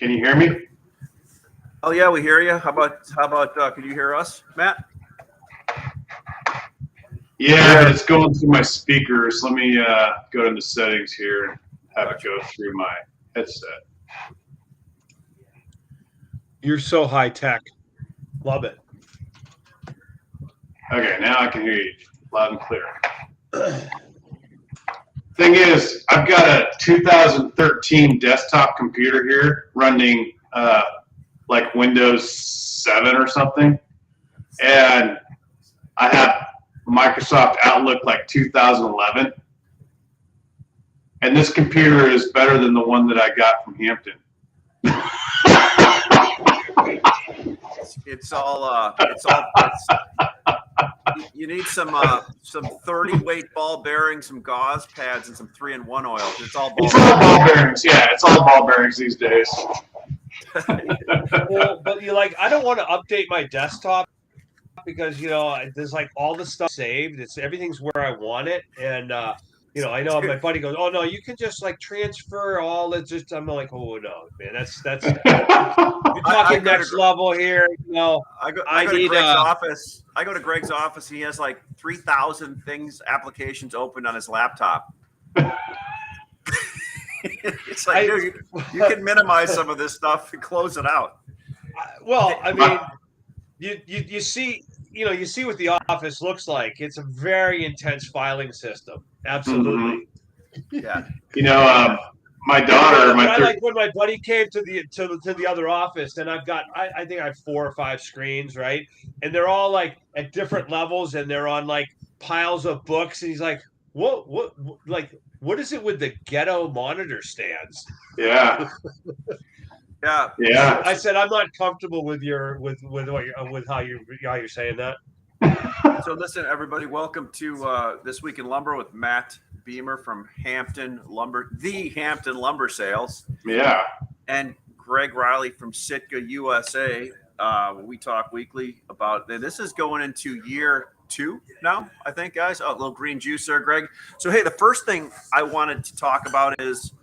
Can you hear me? Oh yeah, we hear you. How about can you hear us, Matt? Yeah, but it's going through my speakers. Let me go into settings here and have it go through my headset. You're so high tech. Love it. Okay, now I can hear you loud and clear. Thing is, I've got a 2013 desktop computer here running like Windows 7 or something, and I have Microsoft Outlook like 2011, and this computer is better than the one that I got from Hampton. It's you need some 30 weight ball bearings, some gauze pads, and some 3-in-1 oil. It's all ball bearings. Yeah, it's all ball bearings these days. Well, but I don't want to update my desktop because there's like all the stuff saved. Everything's where I want it, and I know my buddy goes, "Oh no, you can just like transfer all it." Just I'm like, "Oh no, man, that's you're talking next level here." I go to Greg's office. I go to Greg's office. He has like 3,000 applications open on his laptop. It's like, dude, you can minimize some of this stuff and close it out. Well, I mean, you see, you see what the office looks like. It's a very intense filing system. Absolutely. Mm-hmm. Yeah. My daughter, I like when my buddy came to the other office, and I've got I think I have 4 or 5 screens, right? And they're all like at different levels, and they're on like piles of books. And he's like, what is it with the ghetto monitor stands? Yeah. Yeah. I said I'm not comfortable with how you're saying that. So listen, everybody, welcome to This Week in Lumber with Matt Beamer from Hampton Lumber, the Hampton Lumber Sales. Yeah. And Greg Riley from Sitka USA. We talk weekly about this is going into year 2 now, I think, guys. Oh, a little green juice there, Greg. So hey, the first thing I wanted to talk about is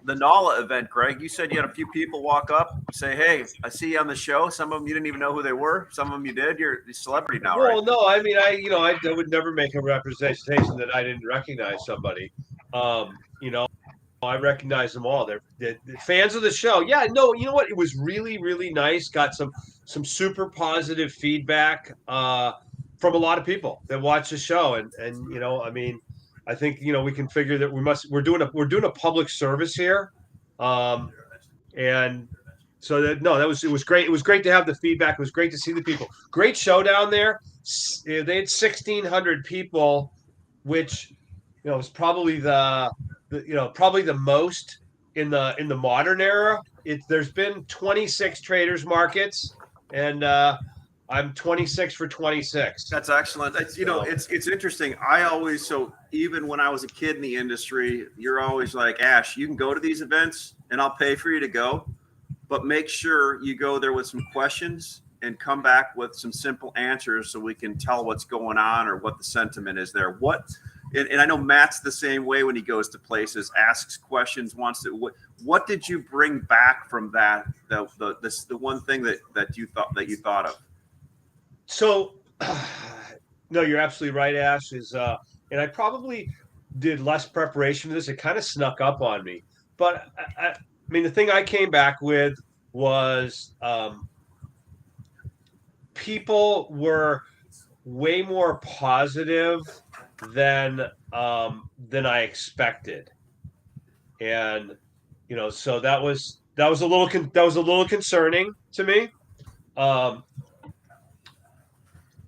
the NALA event, Greg. You said you had a few people walk up, say, "Hey, I see you on the show." Some of them you didn't even know who they were. Some of them you did. You're a celebrity now, right? Well, no, I mean, I would never make a representation that I didn't recognize somebody. I recognize them all. They're fans of the show. Yeah, no, you know what? It was really, really nice. Got some super positive feedback from a lot of people that watch the show, and I mean, I think we can figure that we're doing a public service here, and so it was great. It was great to have the feedback. It was great to see the people. Great show down there. They had 1,600 people, which was probably probably the most in the modern era. There's been 26 traders markets, and I'm 26 for 26. That's excellent. It's interesting. Even when I was a kid in the industry, you're always like, Ash, you can go to these events and I'll pay for you to go, but make sure you go there with some questions and come back with some simple answers so we can tell what's going on or what the sentiment is there. And I know Matt's the same way when he goes to places, asks questions, what did you bring back from that? The one thing that you thought of? So, no, you're absolutely right, Ash. And I probably did less preparation for this. It kind of snuck up on me. But, I mean, the thing I came back with was people were way more positive than I expected. And, so that was a little concerning to me.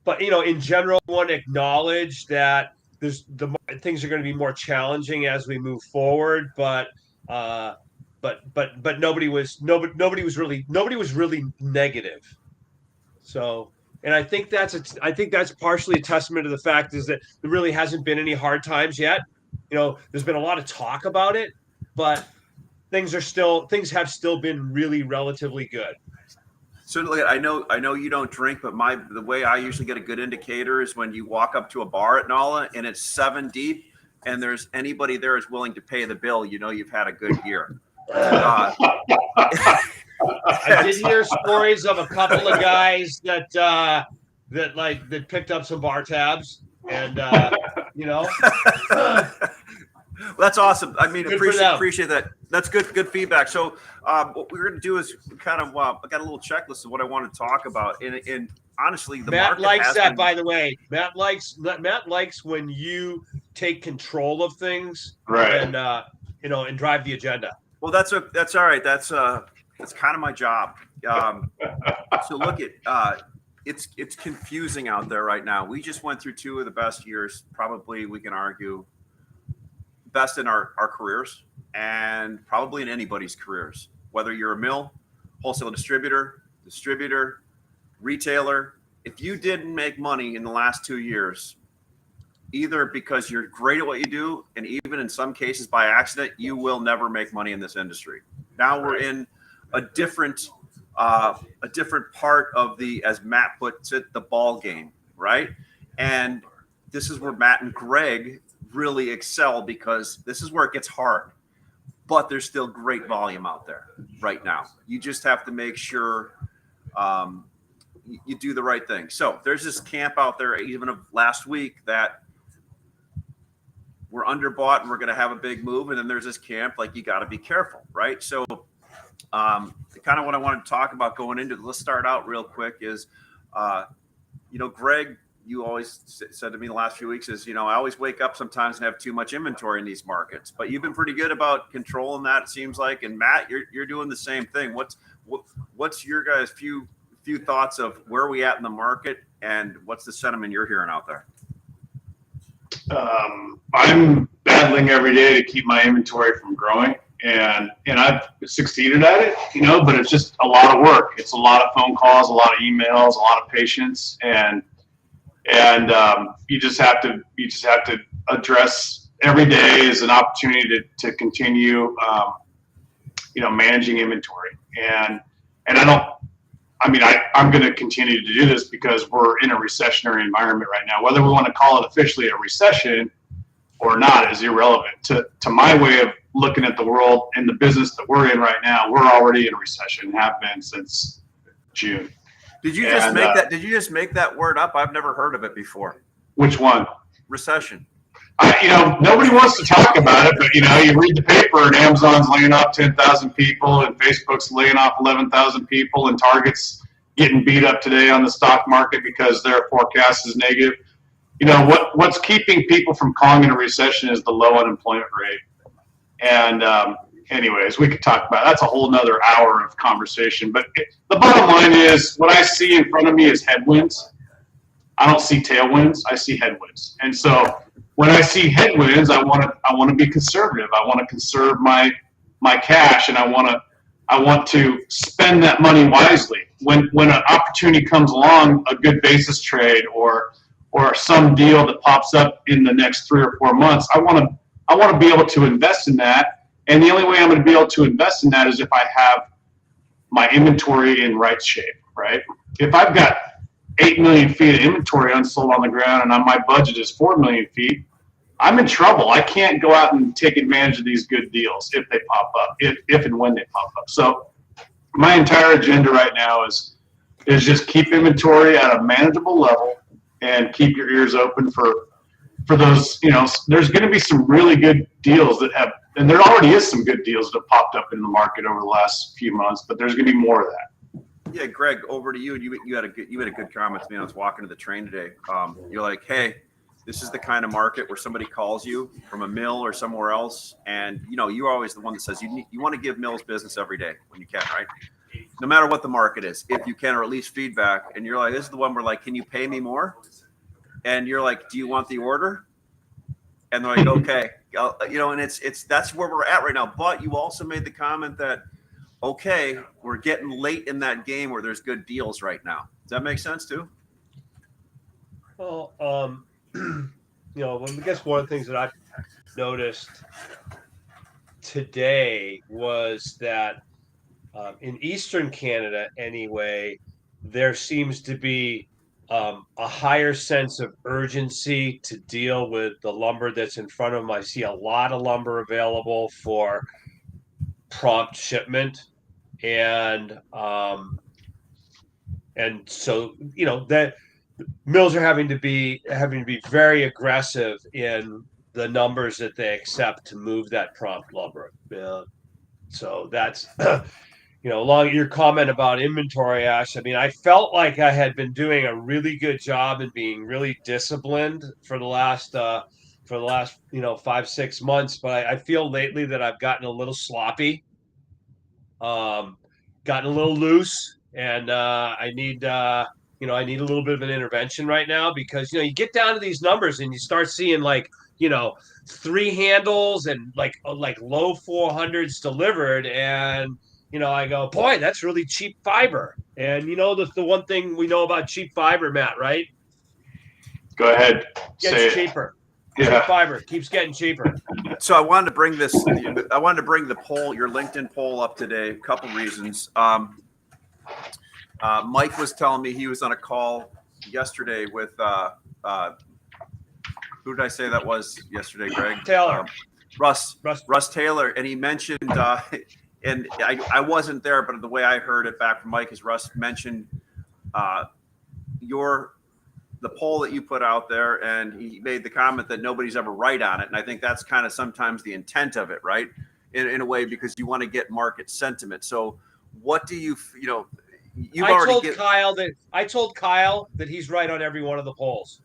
But in general, I want to acknowledge that things are going to be more challenging as we move forward. But nobody was really negative. So, and I think that's partially a testament to the fact is that there really hasn't been any hard times yet. There's been a lot of talk about it, but things have still been really relatively good. Certainly, I know you don't drink, but the way I usually get a good indicator is when you walk up to a bar at NALA and it's 7 deep, and there's anybody there is willing to pay the bill. You've had a good year. I did hear stories of a couple of guys that picked up some bar tabs, and That's awesome. I mean, Good for them. appreciate that. That's good feedback. So what we're going to do is kind of I got a little checklist of what I want to talk about. And honestly, the Matt market likes has that, been, by the way. Matt likes when you take control of things, Right. And and drive the agenda. Well, that's all right. That's kind of my job. So look at it's confusing out there right now. We just went through 2 of the best years, probably we can argue best in our careers, and probably in anybody's careers, whether you're a mill, wholesale distributor, retailer. If you didn't make money in the last 2 years, either because you're great at what you do, and even in some cases by accident, you will never make money in this industry. Now we're in a different part of the, as Matt puts it, the ball game, right? And this is where Matt and Greg really excel, because this is where it gets hard, but there's still great volume out there right now. You just have to make sure you do the right thing. So there's this camp out there, even of last week, that we're underbought and we're going to have a big move. And then there's this camp, like, you got to be careful, right? So kind of what I wanted to talk about going into, let's start out real quick is, Greg, you always said to me the last few weeks is, I always wake up sometimes and have too much inventory in these markets, but you've been pretty good about controlling that, it seems like. And Matt, you're doing the same thing. What's your guys' few thoughts of where we at in the market, and what's the sentiment you're hearing out there? I'm battling every day to keep my inventory from growing, and I've succeeded at it, but it's just a lot of work. It's a lot of phone calls, a lot of emails, a lot of patience, and you just have to address every day as an opportunity to continue managing inventory. And I'm going to continue to do this because we're in a recessionary environment right now. Whether we want to call it officially a recession or not is irrelevant to my way of looking at the world and the business that we're in right now. We're already in a recession, have been since June. Did you just make that word up? I've never heard of it before. Which one? Recession. Nobody wants to talk about it, but you read the paper and Amazon's laying off 10,000 people, and Facebook's laying off 11,000 people, and Target's getting beat up today on the stock market because their forecast is negative. What's keeping people from calling it a recession is the low unemployment rate. And anyways, we could talk about that's a whole nother hour of conversation. But the bottom line is, what I see in front of me is headwinds. I don't see tailwinds. I see headwinds. And so when I see headwinds, I want to be conservative. I want to conserve my cash, and I want to spend that money wisely. When an opportunity comes along, a good basis trade or some deal that pops up in the next 3 or 4 months, I want to be able to invest in that. And the only way I'm going to be able to invest in that is if I have my inventory in right shape, right? If I've got 8 million feet of inventory unsold on the ground and my budget is 4 million feet, I'm in trouble. I can't go out and take advantage of these good deals if they pop up, if and when they pop up. So my entire agenda right now is just keep inventory at a manageable level and keep your ears open for those. There's going to be some really good deals and there already is some good deals that have popped up in the market over the last few months, but there's going to be more of that. Yeah, Greg, over to you. You had a good comment to me. I was walking to the train today. You're like, hey, this is the kind of market where somebody calls you from a mill or somewhere else, and you're always the one that says you want to give mills business every day when you can, right? No matter what the market is, if you can, or at least feedback. And you're like, this is the one where, like, can you pay me more? And you're like, do you want the order? And they're like, okay, and it's that's where we're at right now. But you also made the comment that, okay, we're getting late in that game where there's good deals right now. Does that make sense too? Well, I guess one of the things that I've noticed today was that in Eastern Canada, anyway, there seems to be a higher sense of urgency to deal with the lumber that's in front of them. I see a lot of lumber available for prompt shipment, and so that mills are having to be very aggressive in the numbers that they accept to move that prompt lumber. So that's along your comment about inventory, Ash. I mean, I felt like I had been doing a really good job and being really disciplined for the last 5-6 months, but I feel lately that I've gotten a little sloppy, gotten a little loose, and I need a little bit of an intervention right now, because you get down to these numbers and you start seeing like 3 handles and like low 400s delivered, and I go, boy, that's really cheap fiber. And the one thing we know about cheap fiber, Matt, right? Go ahead. Gets cheaper. Yeah. Cheap fiber keeps getting cheaper. So I wanted to bring the poll, your LinkedIn poll, up today. A couple reasons. Mike was telling me he was on a call yesterday with who did I say that was yesterday, Greg? Taylor. Russ Taylor, and he mentioned and I wasn't there, but the way I heard it back from Mike is Russ mentioned the poll that you put out there, and he made the comment that nobody's ever right on it. And I think that's kind of sometimes the intent of it, right? In a way, because you want to get market sentiment. So what do you I told Kyle that he's right on every one of the polls.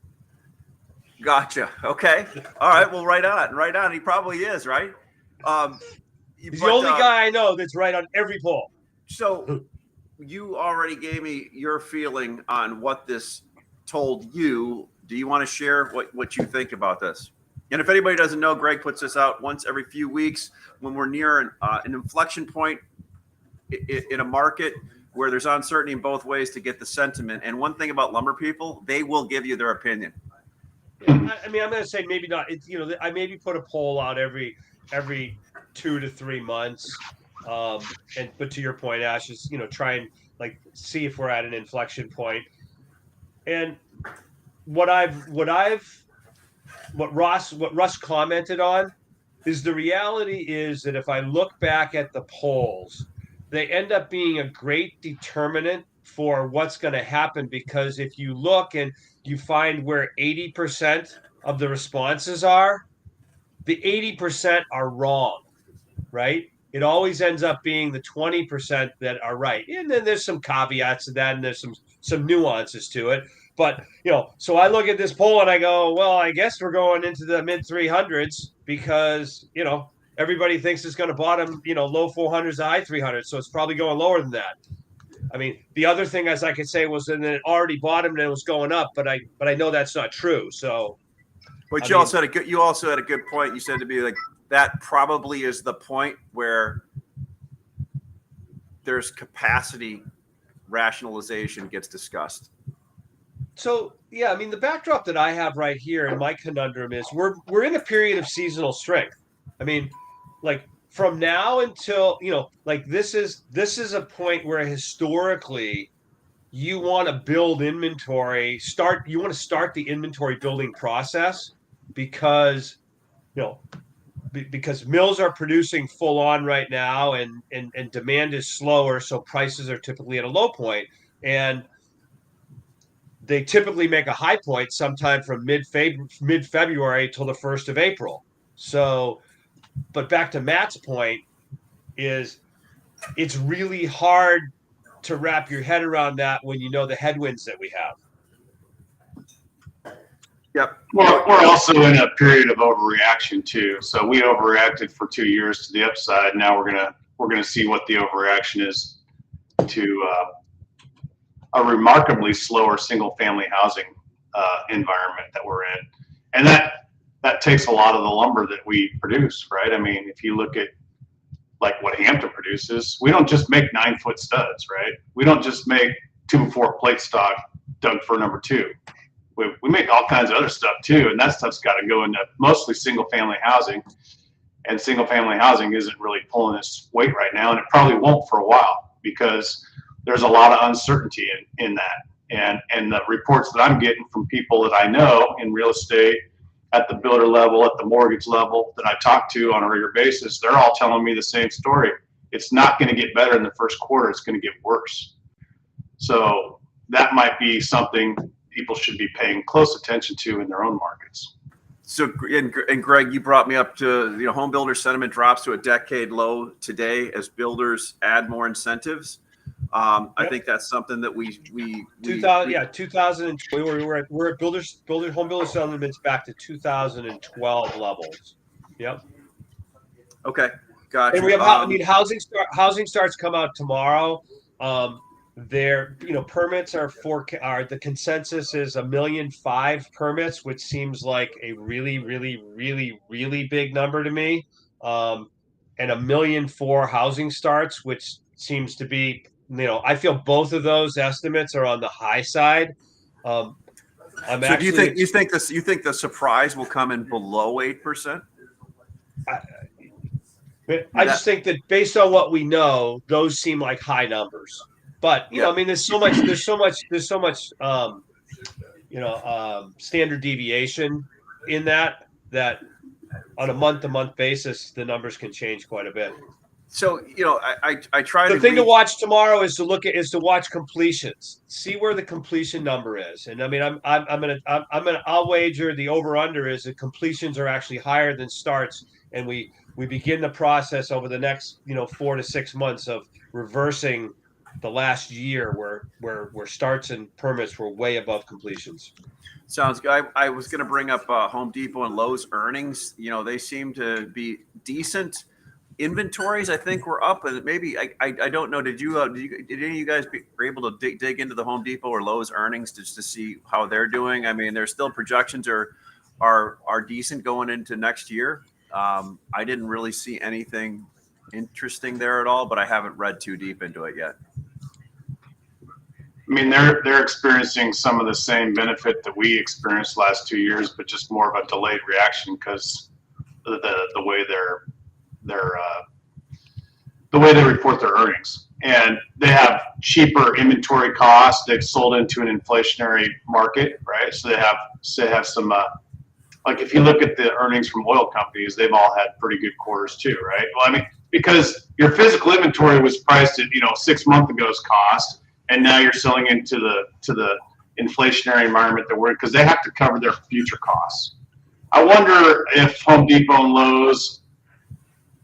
Gotcha. Okay. All right. Well, right on. He probably is, right? He's the only guy I know that's right on every poll. So you already gave me your feeling on what this told you. Do you want to share what you think about this? And if anybody doesn't know, Greg puts this out once every few weeks when we're near an inflection point in a market where there's uncertainty in both ways to get the sentiment. And one thing about lumber people, they will give you their opinion. I mean, I'm going to say maybe not. It's I maybe put a poll out every 2 to 3 months. But to your point, Ash, is try and see if we're at an inflection point. And what Russ commented on is the reality is that if I look back at the polls, they end up being a great determinant for what's going to happen, because if you look and you find where 80% of the responses are, the 80% are wrong, right? It always ends up being the 20% that are right. And then there's some caveats to that, and there's some nuances to it. But, so I look at this poll and I go, well, I guess we're going into the mid 300s because, everybody thinks it's going to bottom, low 400s to high 300s. So it's probably going lower than that. I mean, the other thing, as I could say, was that it already bottomed and it was going up, but I know that's not true. So, but you also had a good point. You said to be like, that probably is the point where there's capacity rationalization gets discussed. So, yeah, I mean, the backdrop that I have right here in my conundrum is we're in a period of seasonal strength. I mean, from now until, this is a point where historically you want to build inventory, you want to start the inventory building process because mills are producing full on right now and demand is slower. So prices are typically at a low point, and they typically make a high point sometime from mid-February till the 1st of April. So, but back to Matt's point is it's really hard to wrap your head around that when you know the headwinds that we have. Yep. We're also in a period of overreaction too. So we overreacted for 2 years to the upside. Now we're gonna see what the overreaction is to a remarkably slower single family housing environment that we're in, and that takes a lot of the lumber that we produce, right? I mean, if you look at what Hampton produces, we don't just make 9-foot studs, right? We don't just make 2-4 plate stock Doug fir number 2. We make all kinds of other stuff too, and that stuff's got to go into mostly single family housing, and single family housing isn't really pulling its weight right now, and it probably won't for a while because there's a lot of uncertainty in that. And the reports that I'm getting from people that I know in real estate, at the builder level, at the mortgage level, that I talk to on a regular basis, they're all telling me the same story. it's not going to get better in the first quarter. It's going to get worse. So that might be something people should be paying close attention to in their own markets. So, and Greg, you brought me up to, home builder sentiment drops to a decade low today as builders add more incentives. I think that's something that we 2000 we're at home builder sentiments back to 2012 levels. Yep. Okay, gotcha. And we have housing starts come out tomorrow. Permits are the consensus is 1.5 million permits, which seems like a really, really, really, really big number to me. And 1.4 million housing starts, which seems to be, I feel both of those estimates are on the high side. Do you think the surprise will come in below 8%? I just think that based on what we know, those seem like high numbers. But there's so much standard deviation in that on a month-to-month basis, the numbers can change quite a bit. So I try to. The thing to watch tomorrow is to watch completions, see where the completion number is, and I'll wager the over/under is that completions are actually higher than starts, and we begin the process over the next 4 to 6 months of reversing the last year where starts and permits were way above completions. Sounds good. I was going to bring up Home Depot and Lowe's earnings. They seem to be decent. Inventories, I think, were up, and maybe I don't know. Did any of you guys were able to dig into the Home Depot or Lowe's earnings just to see how they're doing? I mean, their still projections are decent going into next year. I didn't really see anything interesting there at all, but I haven't read too deep into it yet. I mean, they're experiencing some of the same benefit that we experienced last 2 years, but just more of a delayed reaction because the way the way they report their earnings, and they have cheaper inventory costs. They've sold into an inflationary market, right? So they have some like if you look at the earnings from oil companies, they've all had pretty good quarters too, right? Well, I mean, because your physical inventory was priced at 6 months ago's cost, and now you're selling into the inflationary environment that we're in because they have to cover their future costs. I wonder if Home Depot and Lowe's,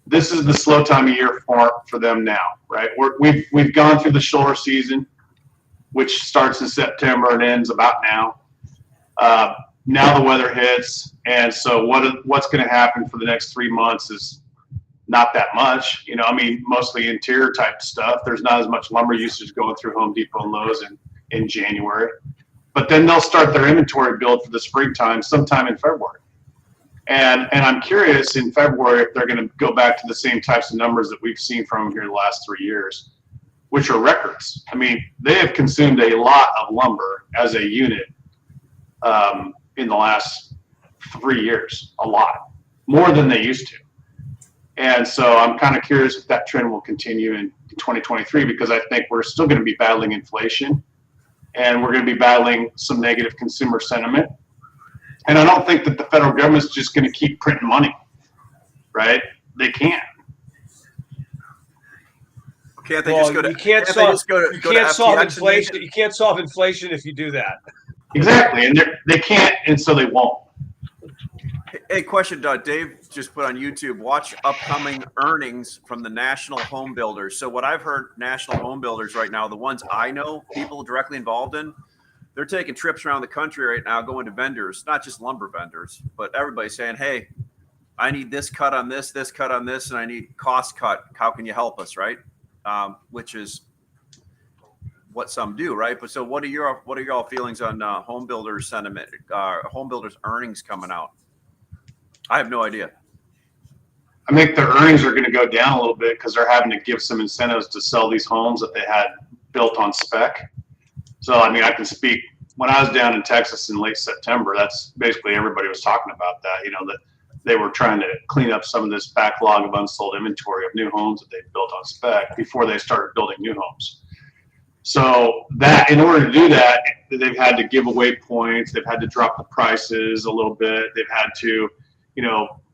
this is the slow time of year for them now, right? We've gone through the shoulder season, which starts in September and ends about now. Now the weather hits, and so what's going to happen for the next 3 months is not that much. Mostly interior type stuff. There's not as much lumber usage going through Home Depot and Lowe's in January. But then they'll start their inventory build for the springtime sometime in February. And I'm curious in February if they're going to go back to the same types of numbers that we've seen from them here the last 3 years, which are records. I mean, they have consumed a lot of lumber as a unit in the last 3 years, a lot, more than they used to. And so I'm kind of curious if that trend will continue in 2023, because I think we're still going to be battling inflation, and we're going to be battling some negative consumer sentiment. And I don't think that the federal government's just going to keep printing money, right? They can't. Can't they just go to? You can't solve inflation. You can't solve inflation if you do that. Exactly, and they can't, and so they won't. Hey, question, Dave just put on YouTube. Watch upcoming earnings from the national home builders. So what I've heard, national home builders right now, the ones I know, people directly involved in, they're taking trips around the country right now, going to vendors, not just lumber vendors, but everybody saying, "Hey, I need this cut on this cut on this, and I need cost cut. How can you help us?" Right? Which is what some do, right? But so, what are your feelings on home builders sentiment, home builders earnings coming out? I have no idea. I think their earnings are going to go down a little bit because they're having to give some incentives to sell these homes that they had built on spec. So, I mean, I can speak, when I was down in Texas in late September, that's basically everybody was talking about that, that they were trying to clean up some of this backlog of unsold inventory of new homes that they built on spec before they started building new homes. So that, in order to do that, they've had to give away points. They've had to drop the prices a little bit. They've had to,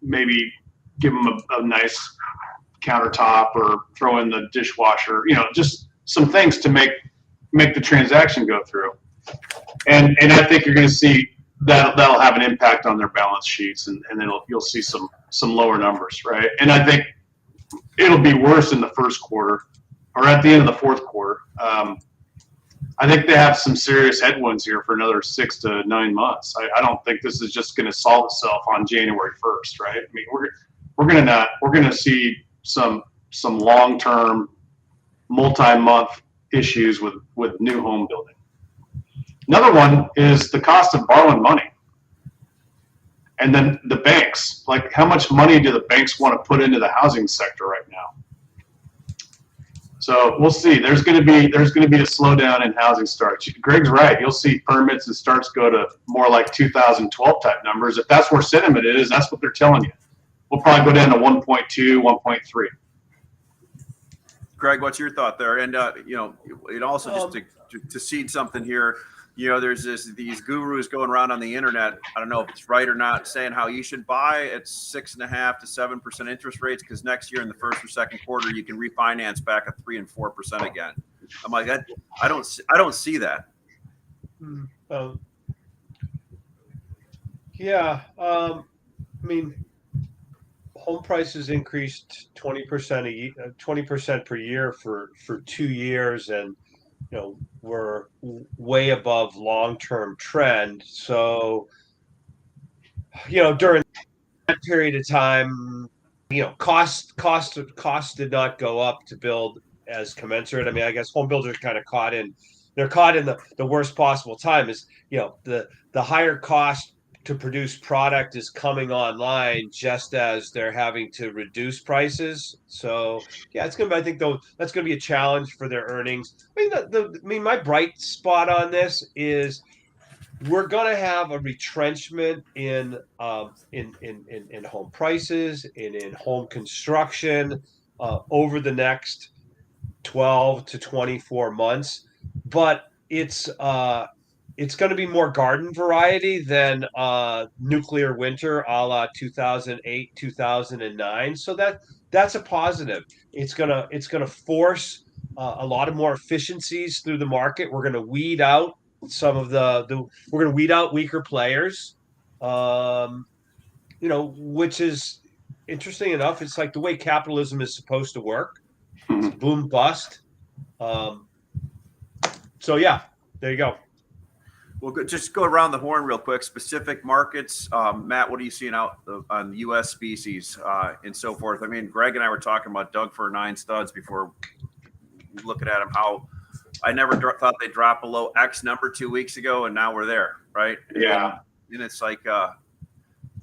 maybe give them a nice countertop or throw in the dishwasher, just some things to make the transaction go through. And I think you're going to see that'll have an impact on their balance sheets, and then you'll see some lower numbers, right? And I think it'll be worse in the first quarter or at the end of the fourth quarter. I think they have some serious headwinds here for another 6 to 9 months. I don't think this is just going to solve itself on January 1st, right? I mean, we're going to see some long-term, multi-month issues with new home building. Another one is the cost of borrowing money. And then the banks, like how much money do the banks want to put into the housing sector right now? So we'll see. There's going to be a slowdown in housing starts. Greg's right. You'll see permits and starts go to more like 2012 type numbers. If that's where sentiment is, that's what they're telling you. We'll probably go down to 1.2, 1.3. Greg, what's your thought there? And it also just to seed something here. There's these gurus going around on the internet. I don't know if it's right or not, saying how you should buy at 6.5% to 7% interest rates because next year in the first or second quarter you can refinance back at 3% and 4% again. I'm like, I don't see that. I mean, home prices increased 20% per year for 2 years, and we're way above long-term trend. So, during that period of time, cost did not go up to build as commensurate. I mean, I guess home builders kind of caught in the worst possible time is, the higher cost to produce product is coming online just as they're having to reduce prices. So it's going to be, I think though, that's going to be a challenge for their earnings. I mean, my bright spot on this is we're going to have a retrenchment in home prices and in home construction over the next 12 to 24 months, but it's going to be more garden variety than nuclear winter a la 2008, 2009. So that's a positive. It's gonna force a lot of more efficiencies through the market. We're gonna weed out we're gonna weed out weaker players. Which is interesting enough. It's like the way capitalism is supposed to work. It's boom bust. So yeah, there you go. Well, just go around the horn real quick. Specific markets, Matt. What are you seeing out on U.S. species and so forth? I mean, Greg and I were talking about Doug Fir 9 studs before looking at them. How I never thought they'd drop below X number 2 weeks ago, and now we're there, right? Yeah. And it's like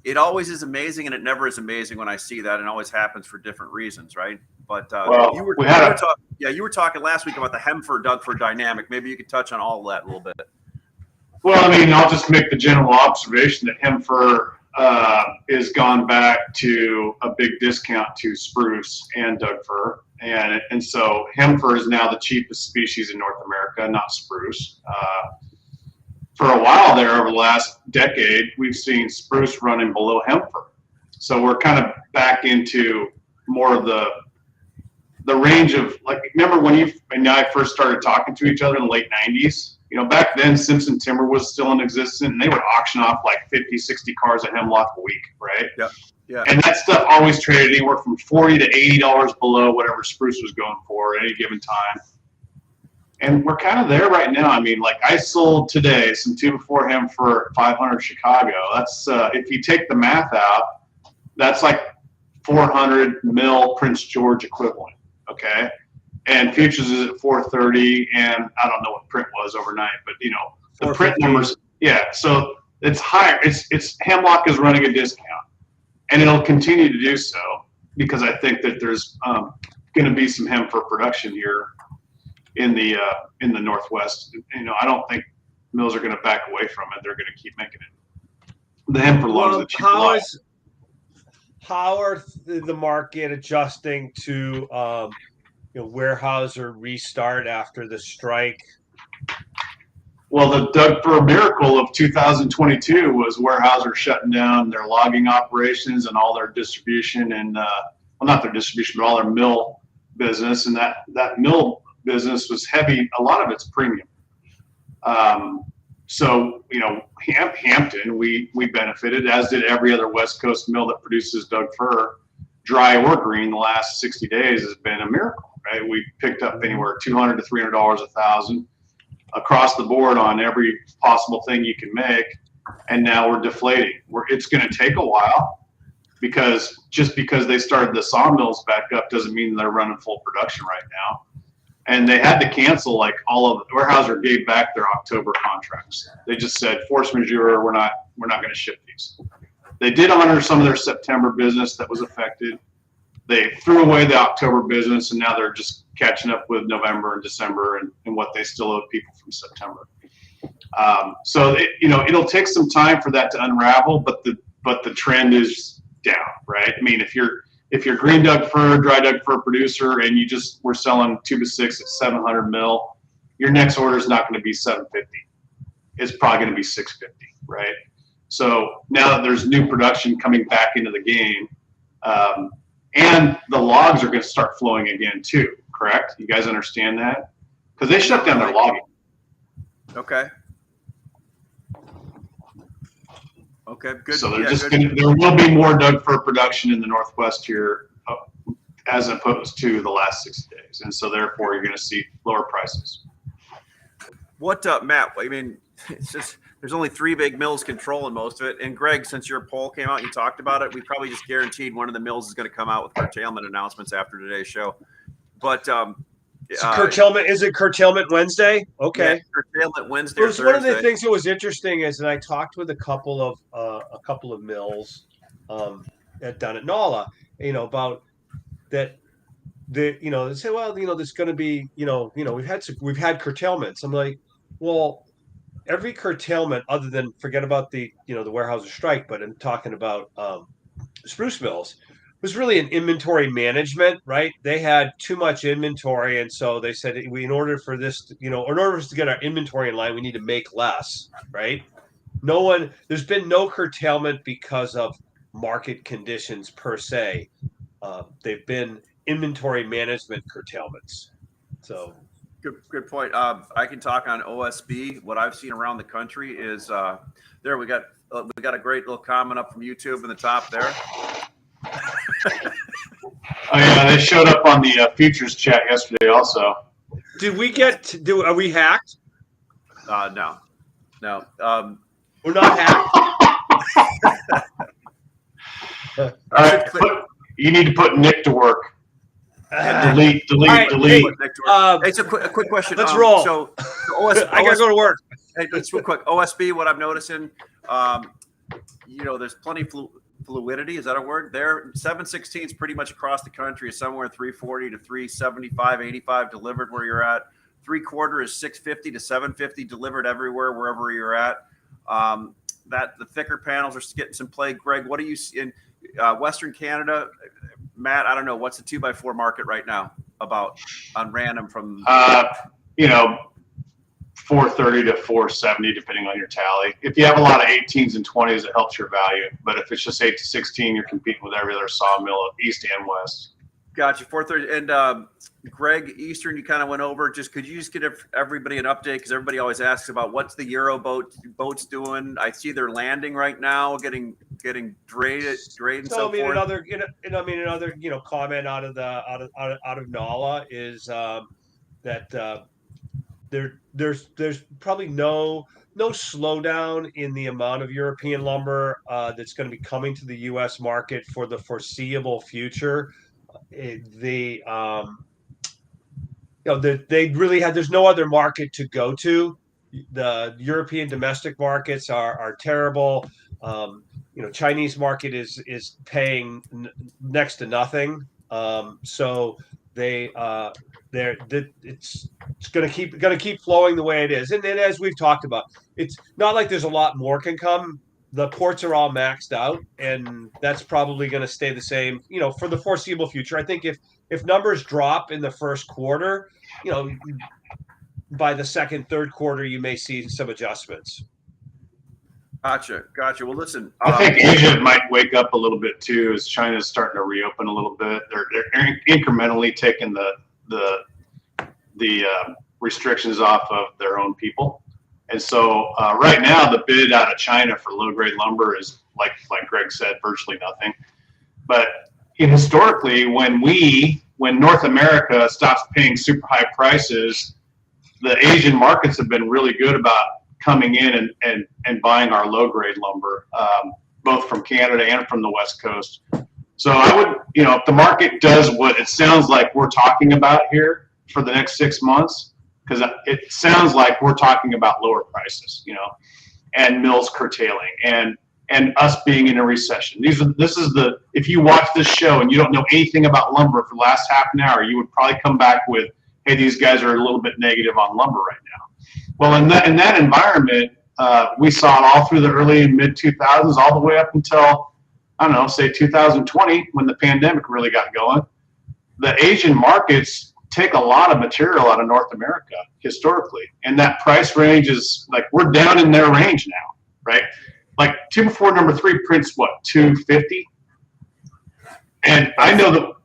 it always is amazing, and it never is amazing when I see that, and it always happens for different reasons, right? But you were talking last week about the Hemfer Doug Fir dynamic. Maybe you could touch on all of that a little bit. Well, I mean, I'll just make the general observation that Hemfer is gone back to a big discount to spruce and Doug Fir. And so Hemfer is now the cheapest species in North America, not spruce. For a while there, over the last decade, we've seen spruce running below Hemfer. So we're kind of back into more of the range of, like, remember when you and I first started talking to each other in the late 90s? Back then Simpson Timber was still in existence, and they would auction off like 50, 60 cars of hemlock a week, right? Yeah. And that stuff always traded anywhere from $40 to $80 below whatever spruce was going for at any given time. And we're kind of there right now. I mean, like, I sold today some 2-4 hem for 500 Chicago. That's if you take the math out, that's like 400 mil Prince George equivalent. Okay. And futures is at 430, and I don't know what print was overnight, but the print numbers, yeah. So it's higher. It's hemlock is running a discount, and it'll continue to do so because I think that there's going to be some hem for production here in the Northwest. I don't think mills are going to back away from it. They're going to keep making it. The hem for logs that cheap lot. How are the market adjusting to Weyerhaeuser restart after the strike? Well, the Doug Fir miracle of 2022 was Weyerhaeuser shutting down their logging operations and all their distribution and not their distribution, but all their mill business. And that mill business was heavy. A lot of it's premium. So, Hampton, we benefited, as did every other West Coast mill that produces Doug fir, dry or green. The last 60 days has been a miracle, right? We picked up anywhere $200 to $300 1,000 across the board on every possible thing you can make. And now we're deflating. It's going to take a while, because just because they started the sawmills back up doesn't mean they're running full production right now. And they had to cancel, like, all of the Weyerhaeuser gave back their October contracts. They just said, force majeure, we're not going to ship these. They did honor some of their September business that was affected. They threw away the October business, and now they're just catching up with November and December and what they still owe people from September. So it'll take some time for that to unravel, but the trend is down, right? I mean, if you're green Doug fir, dry Doug fir producer, and you just were selling 2x6 at 700 mil, your next order is not going to be 750. It's probably going to be 650, right? So now that there's new production coming back into the game, and the logs are going to start flowing again too, correct? You guys understand that? Because they shut down their logging. Okay. Okay, good. So there will be more Doug fir production in the Northwest here, as opposed to the last 60 days. And so therefore you're going to see lower prices. What, Matt, I mean, it's just, there's only 3 big mills controlling most of it. And Greg, since your poll came out and you talked about it, we probably just guaranteed one of the mills is going to come out with curtailment announcements after today's show. But curtailment, is it curtailment Wednesday? Okay. Yeah, curtailment Wednesday. One of the things that was interesting is that I talked with a couple of mills down at NOLA, about that. They say, well, there's going to be, we've had curtailments. I'm like, well, every curtailment, other than, forget about the Weyerhaeuser strike, but I'm talking about spruce mills, was really an inventory management, right? They had too much inventory, and so they said, in order for us to get our inventory in line, we need to make less, right? There's been no curtailment because of market conditions per se. They've been inventory management curtailments. So good point. I can talk on OSB. What I've seen around the country is there we got a great little comment up from YouTube in the top there. Oh yeah, they showed up on the futures chat yesterday also. Did we are we hacked? No. We're not hacked. All right, you need to put Nick to work. Delete. Hey, it's a quick question. Let's roll. So OSB, I gotta go to work. Hey, it's real quick. OSB, what I'm noticing, there's plenty of fluidity. Is that a word? There, 7/16 is pretty much across the country is somewhere 340 to 375, 85 delivered where you're at. 3/4 is 650 to 750 delivered everywhere, wherever you're at. That the thicker panels are getting some play. Greg, what do you see in Western Canada? Matt, I don't know. What's the 2x4 market right now about on random from? 430 to 470, depending on your tally. If you have a lot of 18s and 20s, it helps your value. But if it's just 8 to 16, you're competing with every other sawmill, east and west. Gotcha. 430. And Greg, Eastern, you kind of went over. Could you just give everybody an update? Because everybody always asks about what's the Euro boats doing. I see they're landing right now, getting drayed and so forth. Another comment out of NOLA is that there's probably no slowdown in the amount of European lumber that's going to be coming to the U.S. market for the foreseeable future. They there's no other market to go to. The European domestic markets are terrible. Chinese market is paying next to nothing. So it's going to keep flowing the way it is. And then, as we've talked about, it's not like there's a lot more can come. The ports are all maxed out, and that's probably going to stay the same, for the foreseeable future. I think if numbers drop in the first quarter, by the second, third quarter, you may see some adjustments. Gotcha. Well, listen. I think Asia might wake up a little bit too, as China's starting to reopen a little bit. They're incrementally taking the restrictions off of their own people, and so right now the bid out of China for low grade lumber is like Greg said, virtually nothing. But historically, when North America stops paying super high prices, the Asian markets have been really good about coming in and buying our low grade lumber, both from Canada and from the West Coast. So I would, if the market does what it sounds like we're talking about here for the next 6 months, because it sounds like we're talking about lower prices, and mills curtailing and us being in a recession. If you watch this show and you don't know anything about lumber for the last half an hour, you would probably come back with, hey, these guys are a little bit negative on lumber right now. Well, in that environment, we saw it all through the early and mid 2000s, all the way up until, I don't know, say 2020, when the pandemic really got going. The Asian markets take a lot of material out of North America historically, and that price range is like, we're down in their range now, right? Like 2x4 number 3 prints what, 250? And I know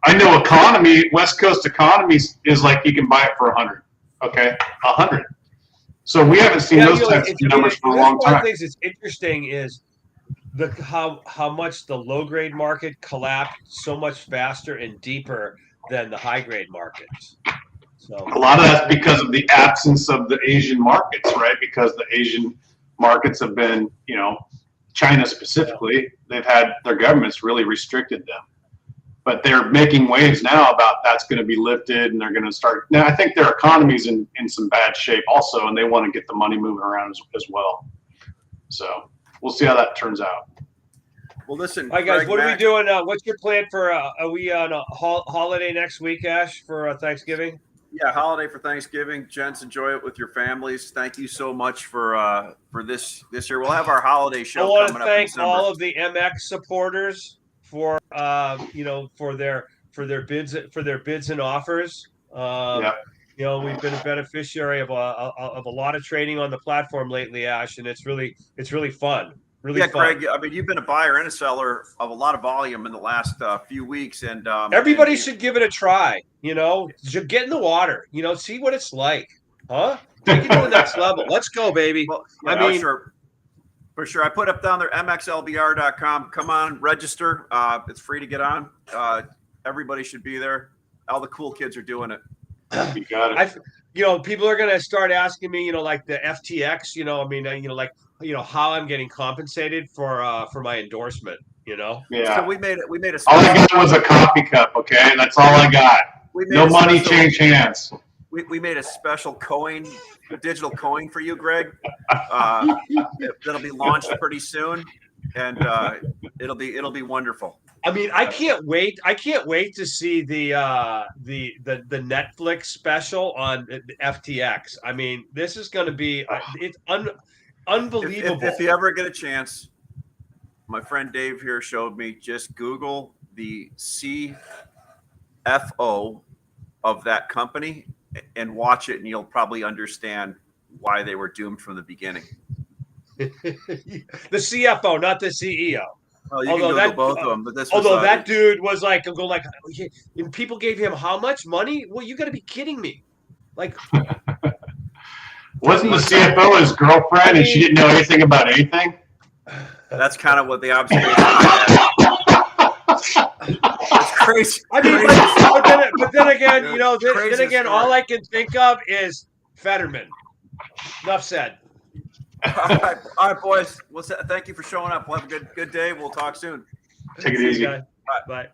economy, West Coast economy is like you can buy it for 100. Okay, 100. So we haven't seen those types of numbers for a long time. One of the things that's interesting is how much the low grade market collapsed so much faster and deeper than the high grade markets. So a lot of that's because of the absence of the Asian markets, right? Because the Asian markets have been, China specifically, they've had their governments really restricted them. But they're making waves now about that's going to be lifted, and they're going to start. Now, I think their economy's in some bad shape also, and they want to get the money moving around as well. So we'll see how that turns out. Well, listen. All right, guys, Greg, what are we doing? What's your plan for? Are we on a holiday next week, Ash, for Thanksgiving? Yeah, holiday for Thanksgiving. Gents, enjoy it with your families. Thank you so much for this year. We'll have our holiday show. I want coming to thank up in all of the MX supporters for for their bids and offers. We've been a beneficiary of a lot of trading on the platform lately, Ash, and it's really fun. Really fun. Greg. I mean, you've been a buyer and a seller of a lot of volume in the last few weeks, and everybody should give it a try. Get in the water. See what it's like, huh? Take it to the next level. Let's go, baby. Well, for sure. I put up down there mxlbr.com. Come on, register. It's free to get on. Everybody should be there. All the cool kids are doing it. You got it. People are gonna start asking me, like the FTX. How I'm getting compensated for my endorsement. Yeah. So we made a. All I got was a coffee cup. Okay, that's all I got. No money change hands. We made a special digital coin for you, Greg. That'll be launched pretty soon, and it'll be wonderful. I mean, I can't wait. I can't wait to see the Netflix special on FTX. I mean, this is going to be it's unbelievable. If you ever get a chance, my friend Dave here showed me. Just Google the CFO of that company and watch it, and you'll probably understand why they were doomed from the beginning. The CFO, not the CEO. Oh, you can Google both of them, but this. That dude was like, and people gave him how much money? Well, you got to be kidding me! Like, wasn't the CFO his girlfriend, and she didn't know anything about anything? That's kind of what the observation I had. It's crazy. I mean, but then again, all I can think of is Fetterman. Enough said. All right, boys. Well, thank you for showing up. We'll have a good day. We'll talk soon. Take it easy. Bye.